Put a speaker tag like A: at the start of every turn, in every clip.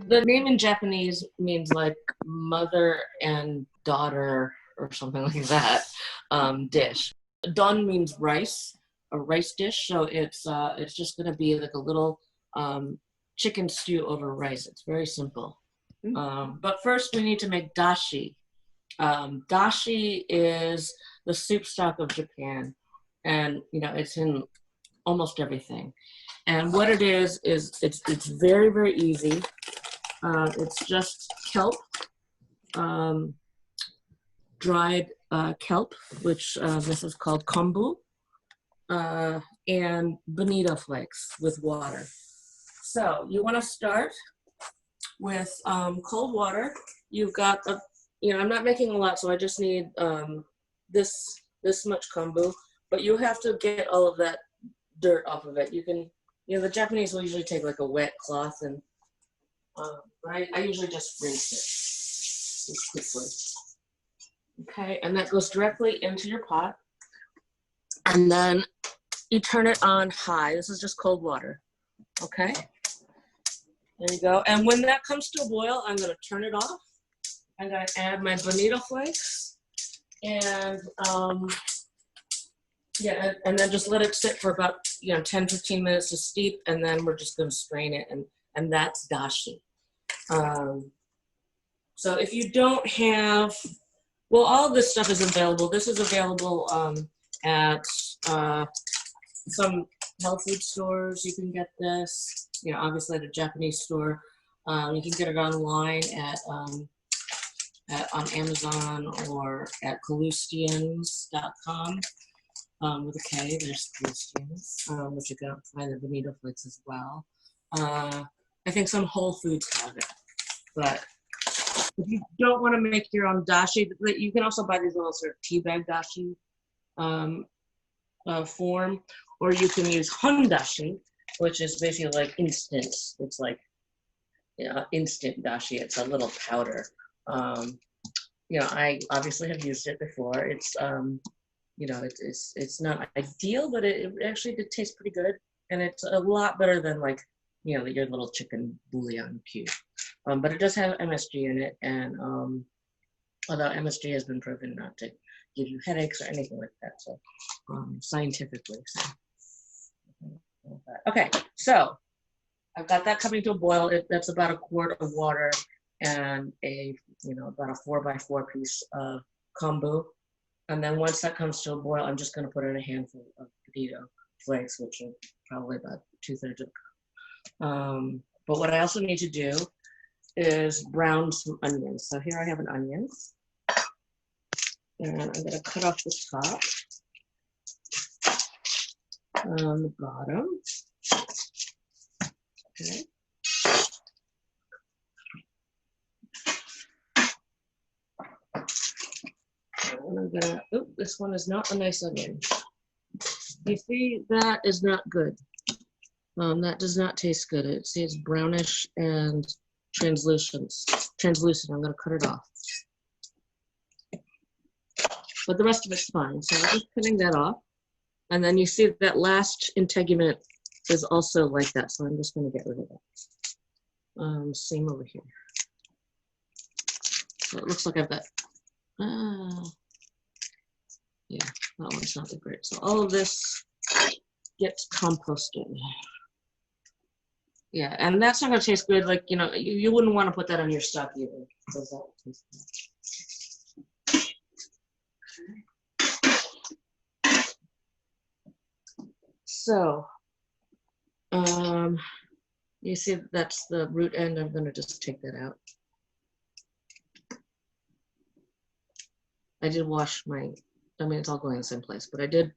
A: The name in Japanese means like mother and daughter or something like that, dish. Don means rice, a rice dish. So it's just gonna be like a little chicken stew over rice. It's very simple. But first we need to make dashi. Dashi is the soup stock of Japan, and it's in almost everything. And what it is it's very, very easy. It's just kelp, dried kelp, which this is called kombu, and bonito flakes with water. So you want to start with cold water. You've got I'm not making a lot, so I just need this much kombu, but you have to get all of that dirt off of it. You can, the Japanese will usually take like a wet cloth and I usually just rinse it just quickly. Okay, and that goes directly into your pot. And then you turn it on high. This is just cold water. Okay, there you go. And when that comes to a boil, I'm going to turn it off. I'm going to add my bonito flakes. And and then just let it sit for about 10-15 minutes to steep, and then we're just going to strain it, and that's dashi. So if you don't have, well, all of this stuff is available. This is available at some health food stores. You can get this, obviously at a Japanese store. You can get it online on Amazon or at Calustians.com. With a K, there's Calustians, which you can find the bonito flakes as well. I think some Whole Foods have it, but if you don't want to make your own dashi, you can also buy these little sort of tea bag dashi form, or you can use hondashi, which is basically like instant. It's like instant dashi. It's a little powder. I obviously have used it before. It's it's not ideal, but it actually did taste pretty good, and it's a lot better than like your little chicken bouillon cube. But it does have MSG in it, and although MSG has been proven not to give you headaches or anything like that, so scientifically. So. Okay, so I've got that coming to a boil. That's about a quart of water and about a 4x4 piece of kombu. And then once that comes to a boil, I'm just going to put in a handful of bonito flakes, which are probably about 2/3 of the cup. But what I also need to do is brown some onions. So here I have an onion. And I'm going to cut off the top, on the bottom. Okay. And I'm gonna, this one is not a nice onion. You see, that is not good. That does not taste good. It's brownish and translucent. I'm gonna cut it off. But the rest of it's fine. So I'm just cutting that off. And then you see that last integument is also like that. So I'm just gonna get rid of that. Same over here. So it looks like I've got, yeah, that one's not that great. So all of this gets composted. Yeah, and that's not gonna taste good. Like, you wouldn't want to put that on your stock either, because that would taste good. So, you see that's the root end. I'm gonna just take that out. I did wash it's all going in the same place, but I did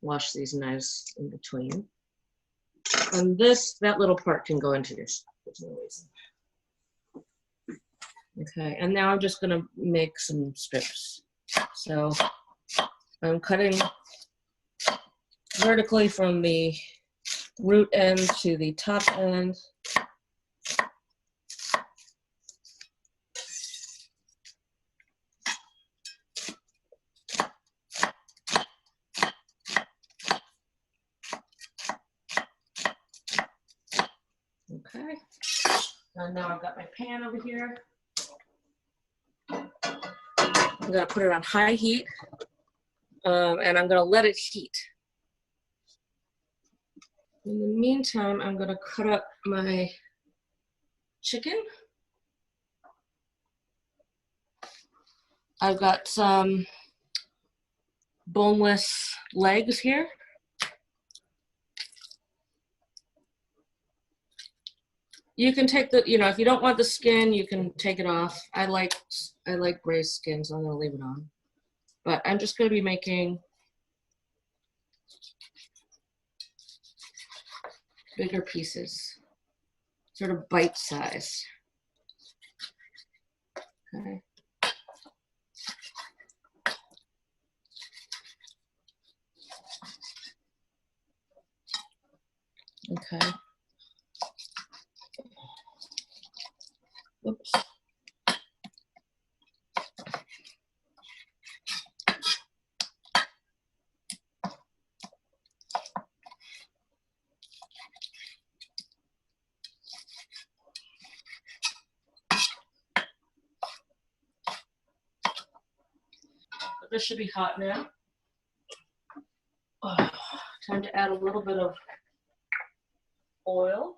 A: wash these knives in between. And that little part can go into your stock. There's no reason. Okay, and now I'm just gonna make some strips. So I'm cutting vertically from the root end to the top end. Okay, And now I've got my pan over here. I'm gonna put it on high heat, and I'm gonna let it heat. In the meantime, I'm gonna cut up my chicken. I've got some boneless legs here. You can take the, you know, if you don't want the skin, you can take it off. I like braised skin, so I'm gonna leave it on. But I'm just gonna be making bigger pieces, sort of bite size. Okay. Okay. Oops. This should be hot now. Oh, time to add a little bit of oil.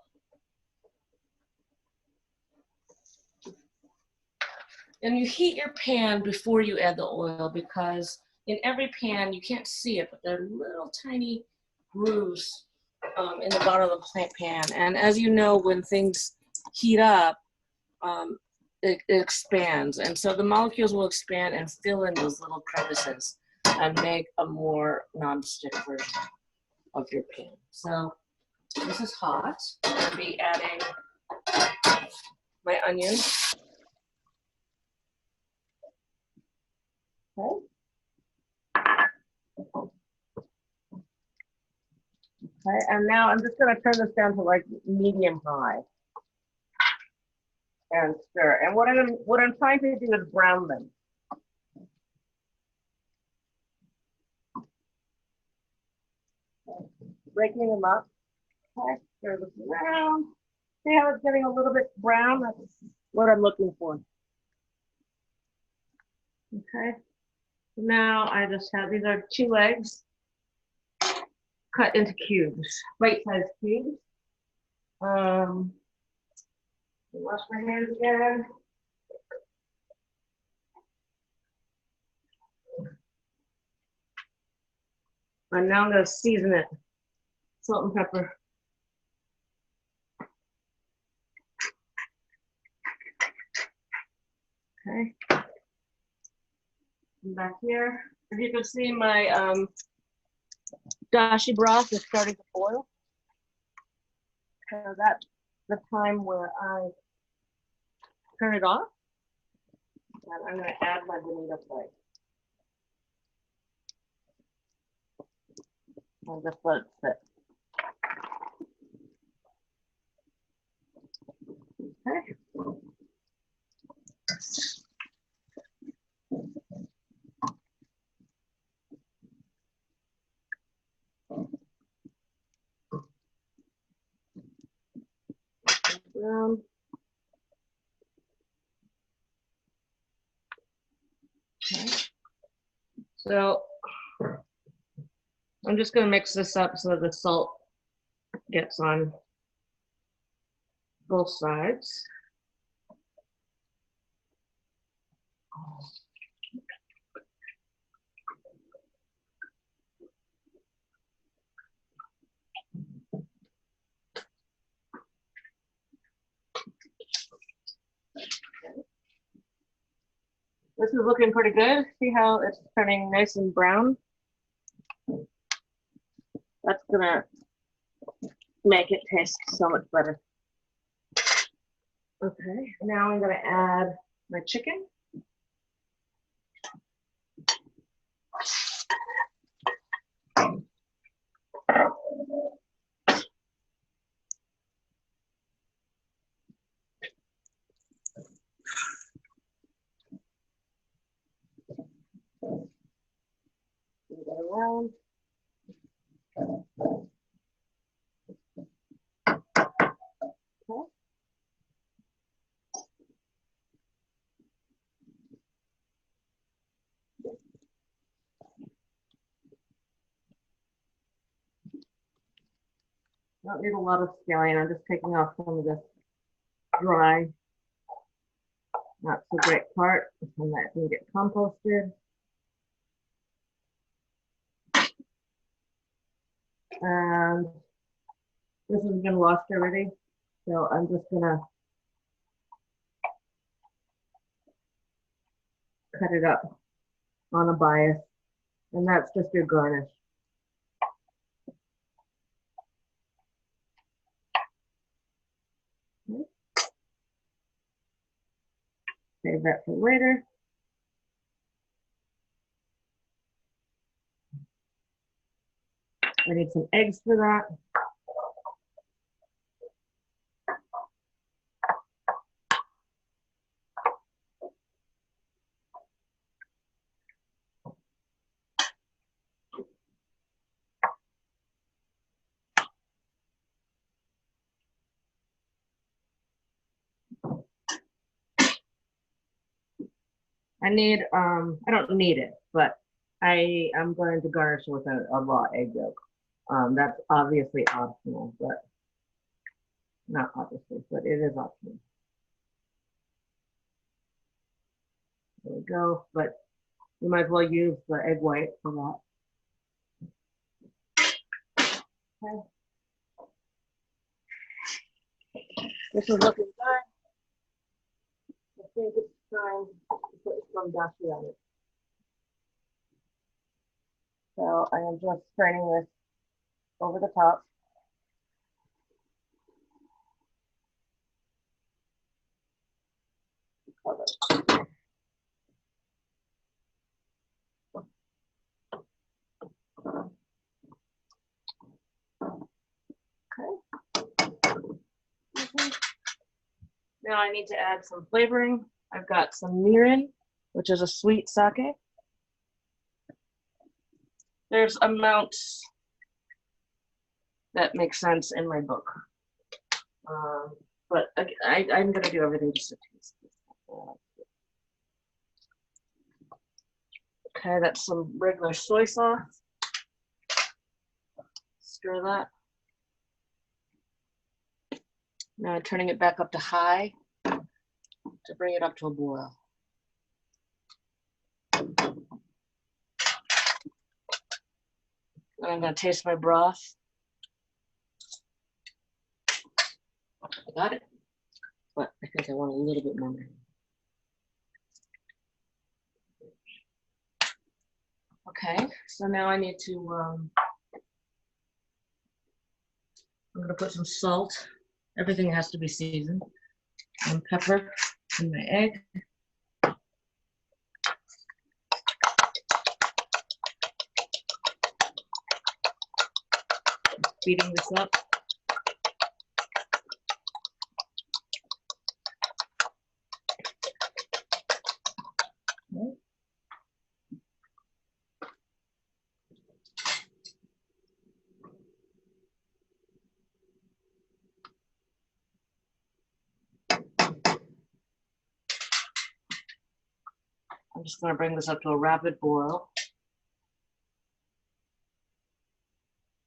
A: And you heat your pan before you add the oil, because in every pan, you can't see it, but there are little tiny grooves in the bottom of the plant pan. And as you know, when things heat up, it expands. And so the molecules will expand and fill in those little crevices and make a more non-stick version of your pan. So this is hot. I'm going to be adding my onion. Okay. Okay, and now I'm just going to turn this down to like medium high and stir. And what I'm trying to do is brown them. Breaking them up. Okay, stir this around. See how it's getting a little bit brown? That's what I'm looking for. Okay. Now I just have, these are 2 legs cut into cubes, bite-sized cubes. Wash my hands again. And now I'm going to season it. Salt and pepper. Okay. And back here. If you can see, my dashi broth is starting to boil. So that's the time where I turn it off. And I'm going to add my bonita flake. I'll just let it sit. Okay. Brown. Okay. So I'm just going to mix this up so that the salt gets on both sides. This is looking pretty good. See how it's turning nice and brown? That's gonna make it taste so much better. Okay, now I'm gonna add my chicken. Around. Okay. Don't need a lot of scallion. I'm just taking off some of this dry, not so great part, and that can get composted. And this has been washed already, so I'm just gonna cut it up on a bias, and that's just your garnish. Okay. Save that for later. I need some eggs for that. I need, I don't need it, but I'm going to garnish with a raw egg yolk. That's obviously optional, but not obviously, but it is optional. There we go, but you might as well use the egg white for that. Okay. This is looking good. I think it's time to put some dashi on it. So I am just spreading this over the top. Now I need to add some flavoring. I've got some mirin, which is a sweet sake. There's amounts that make sense in my book. But I'm gonna do everything just to taste. Okay, that's some regular soy sauce. Stir that. Now I'm turning it back up to high to bring it up to a boil. And I'm gonna taste my broth. I got it, but I think I want a little bit more. Okay, so now I need to, I'm gonna put some salt. Everything has to be seasoned. And pepper in my egg. Beating this up. Okay. I'm just going to bring this up to a rapid boil.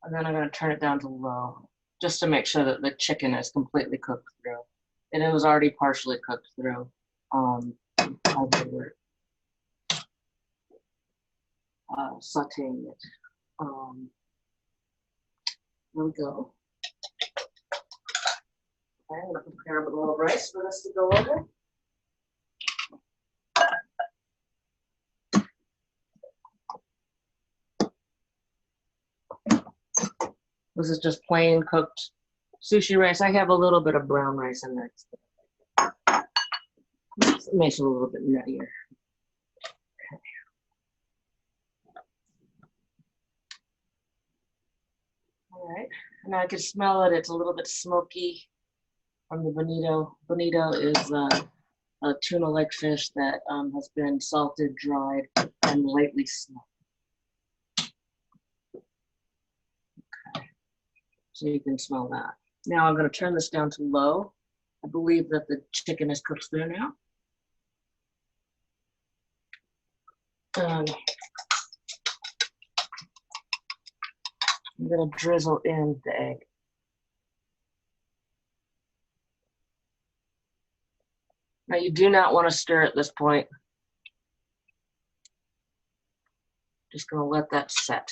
A: And then I'm going to turn it down to low, just to make sure that the chicken is completely cooked through. And it was already partially cooked through. Sauteing it. There we go. Okay, I'm going to prepare a little rice for this to go over. This is just plain cooked sushi rice. I have a little bit of brown rice in there. It makes it a little bit nuttier. Okay. All right, and I can smell it. It's a little bit smoky from the bonito. Bonito is a tuna-like fish that has been salted, dried, and lightly smoked. Okay, so you can smell that. Now I'm going to turn this down to low. I believe that the chicken is cooked through now. I'm going to drizzle in the egg. Now you do not want to stir at this point. Just gonna let that set.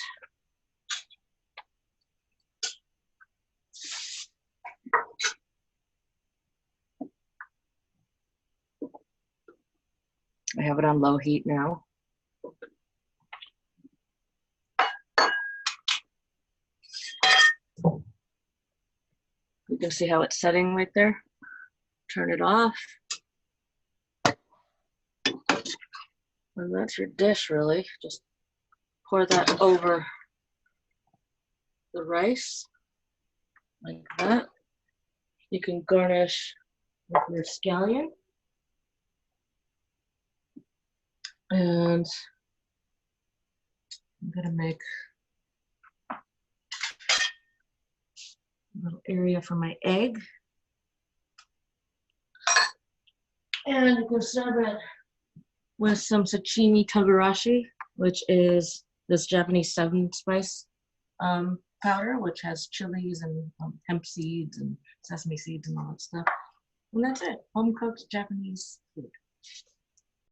A: I have it on low heat now. You can see how it's setting right there. Turn it off. And that's your dish, really. Just pour that over the rice, like that. You can garnish with your scallion. And I'm gonna make a little area for my egg. And you can serve it with some sashimi togarashi, which is this Japanese 7-spice powder, which has chilies and hemp seeds and sesame seeds and all that stuff. And that's it, home cooked Japanese food.